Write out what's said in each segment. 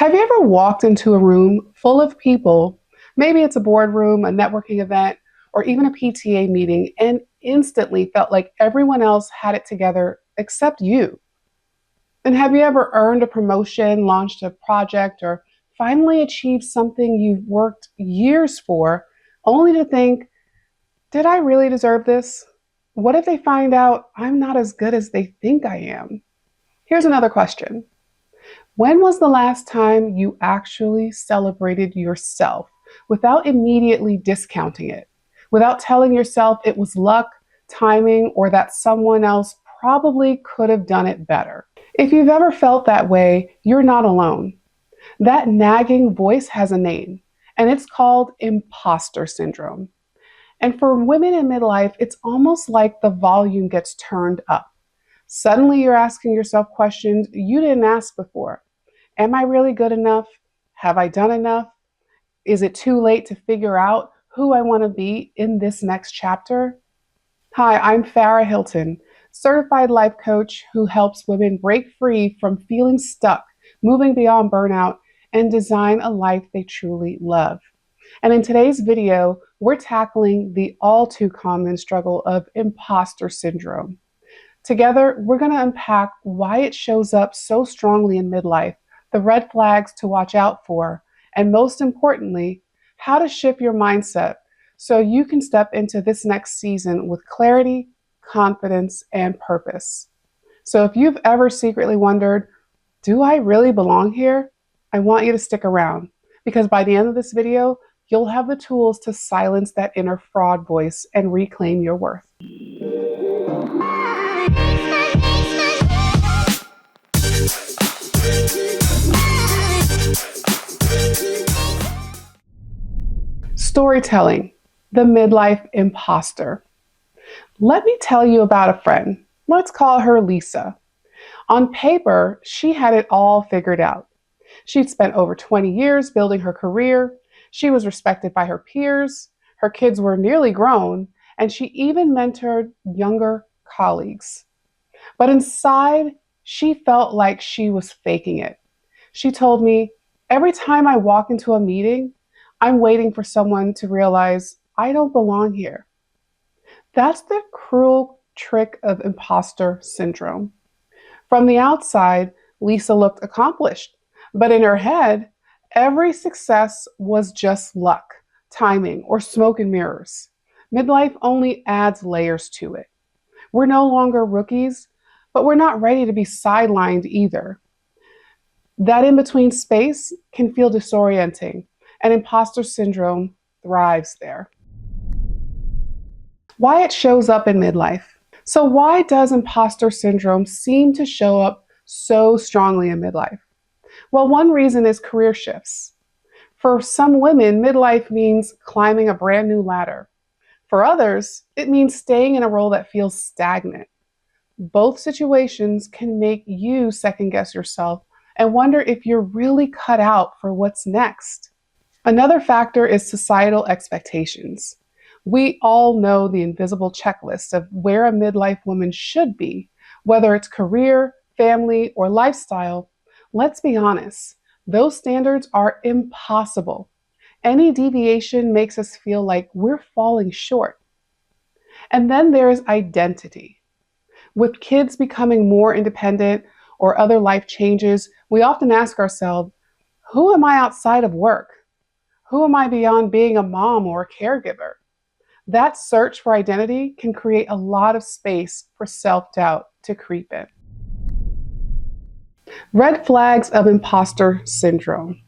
Have you ever walked into a room full of people, maybe it's a boardroom, a networking event, or even a PTA meeting, and instantly felt like everyone else had it together except you? And have you ever earned a promotion, launched a project, or finally achieved something you've worked years for, only to think, did I really deserve this? What if they find out I'm not as good as they think I am? Here's another question. When was the last time you actually celebrated yourself without immediately discounting it, without telling yourself it was luck, timing, or that someone else probably could have done it better? If you've ever felt that way, you're not alone. That nagging voice has a name, and it's called imposter syndrome. And for women in midlife, it's almost like the volume gets turned up. Suddenly you're asking yourself questions you didn't ask before. Am I really good enough? Have I done enough? Is it too late to figure out who I want to be in this next chapter? Hi, I'm Farah Hilton, certified life coach who helps women break free from feeling stuck, moving beyond burnout, and design a life they truly love. And in today's video, we're tackling the all too common struggle of imposter syndrome. Together, we're going to unpack why it shows up so strongly in midlife, the red flags to watch out for, and most importantly, how to shift your mindset so you can step into this next season with clarity, confidence, and purpose. So if you've ever secretly wondered, do I really belong here? I want you to stick around, because by the end of this video, you'll have the tools to silence that inner fraud voice and reclaim your worth. Storytelling, the midlife imposter. Let me tell you about a friend. Let's call her Lisa. On paper, she had it all figured out. She'd spent over 20 years building her career. She was respected by her peers. Her kids were nearly grown, and she even mentored younger colleagues. But inside, she felt like she was faking it. She told me, every time I walk into a meeting, I'm waiting for someone to realize I don't belong here. That's the cruel trick of imposter syndrome. From the outside, Lisa looked accomplished, but in her head, every success was just luck, timing, or smoke and mirrors. Midlife only adds layers to it. We're no longer rookies, but we're not ready to be sidelined either. That in-between space can feel disorienting, and imposter syndrome thrives there. Why it shows up in midlife. So why does imposter syndrome seem to show up so strongly in midlife? Well, one reason is career shifts. For some women, midlife means climbing a brand new ladder. For others, it means staying in a role that feels stagnant. Both situations can make you second guess yourself and wonder if you're really cut out for what's next. Another factor is societal expectations. We all know the invisible checklist of where a midlife woman should be, whether it's career, family, or lifestyle. Let's be honest, those standards are impossible. Any deviation makes us feel like we're falling short. And then there's identity. With kids becoming more independent or other life changes, we often ask ourselves, who am I outside of work? Who am I beyond being a mom or a caregiver? That search for identity can create a lot of space for self-doubt to creep in. Red flags of imposter syndrome.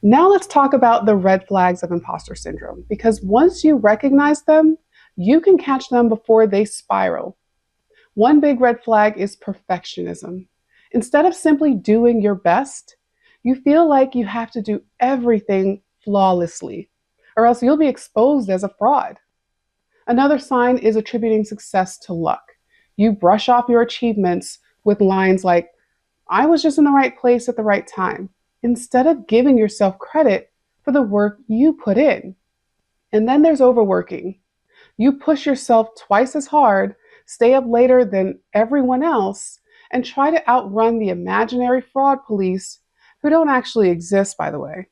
Now let's talk about the red flags of imposter syndrome, because once you recognize them, you can catch them before they spiral. One big red flag is perfectionism. Instead of simply doing your best, you feel like you have to do everything flawlessly, or else you'll be exposed as a fraud. Another sign is attributing success to luck. You brush off your achievements with lines like, I was just in the right place at the right time, instead of giving yourself credit for the work you put in. And then there's overworking. You push yourself twice as hard, stay up later than everyone else, and try to outrun the imaginary fraud police who don't actually exist, by the way.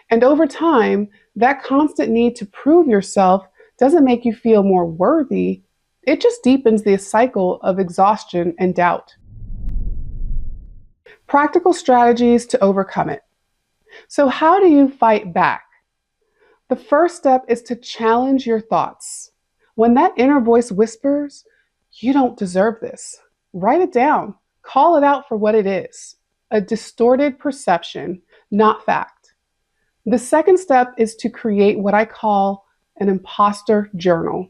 And over time, that constant need to prove yourself doesn't make you feel more worthy. It just deepens the cycle of exhaustion and doubt. Practical strategies to overcome it. So, how do you fight back? The first step is to challenge your thoughts. When that inner voice whispers, "You don't deserve this," write it down. Call it out for what it is: a distorted perception, not fact. The second step is to create what I call an imposter journal.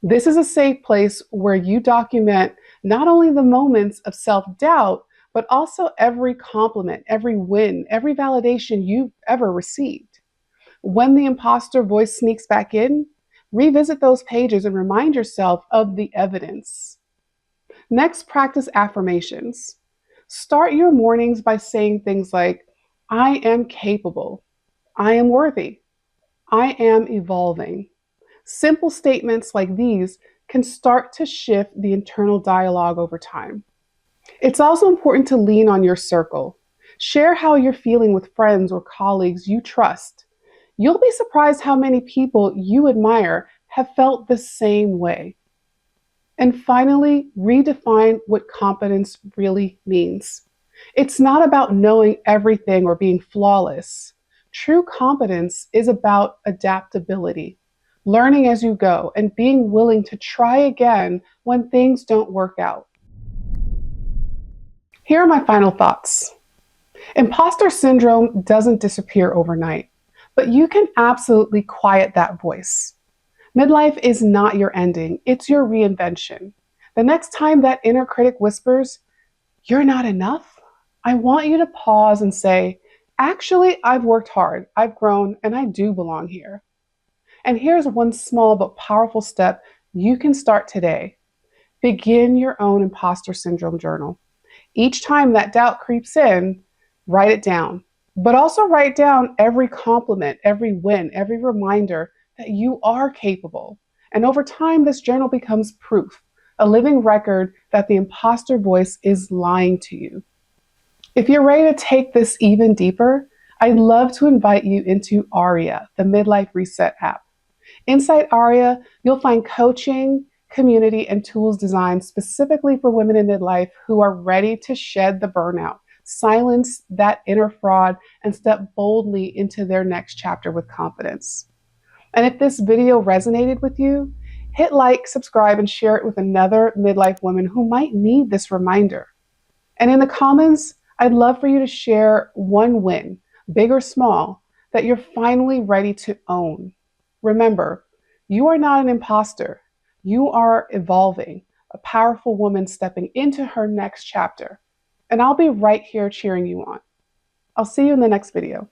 This is a safe place where you document not only the moments of self doubt, but also every compliment, every win, every validation you've ever received. When the imposter voice sneaks back in, revisit those pages and remind yourself of the evidence. Next, practice affirmations. Start your mornings by saying things like, "I am capable," "I am worthy," "I am evolving." Simple statements like these can start to shift the internal dialogue over time. It's also important to lean on your circle. Share how you're feeling with friends or colleagues you trust. You'll be surprised how many people you admire have felt the same way. And finally, redefine what competence really means. It's not about knowing everything or being flawless. True competence is about adaptability, learning as you go, and being willing to try again when things don't work out. Here are my final thoughts. Imposter syndrome doesn't disappear overnight, but you can absolutely quiet that voice. Midlife is not your ending, it's your reinvention. The next time that inner critic whispers, "You're not enough," I want you to pause and say, "Actually, I've worked hard, I've grown, and I do belong here." And here's one small but powerful step you can start today. Begin your own imposter syndrome journal. Each time that doubt creeps in, write it down. But also write down every compliment, every win, every reminder that you are capable. And over time, this journal becomes proof, a living record that the imposter voice is lying to you. If you're ready to take this even deeper, I'd love to invite you into ARIA, the Midlife Reset App. Inside ARIA, you'll find coaching, community, and tools designed specifically for women in midlife who are ready to shed the burnout, silence that inner fraud, and step boldly into their next chapter with confidence. And if this video resonated with you, hit like, subscribe, and share it with another midlife woman who might need this reminder. And in the comments, I'd love for you to share one win, big or small, that you're finally ready to own. Remember, you are not an imposter. You are evolving, a powerful woman stepping into her next chapter. And I'll be right here cheering you on. I'll see you in the next video.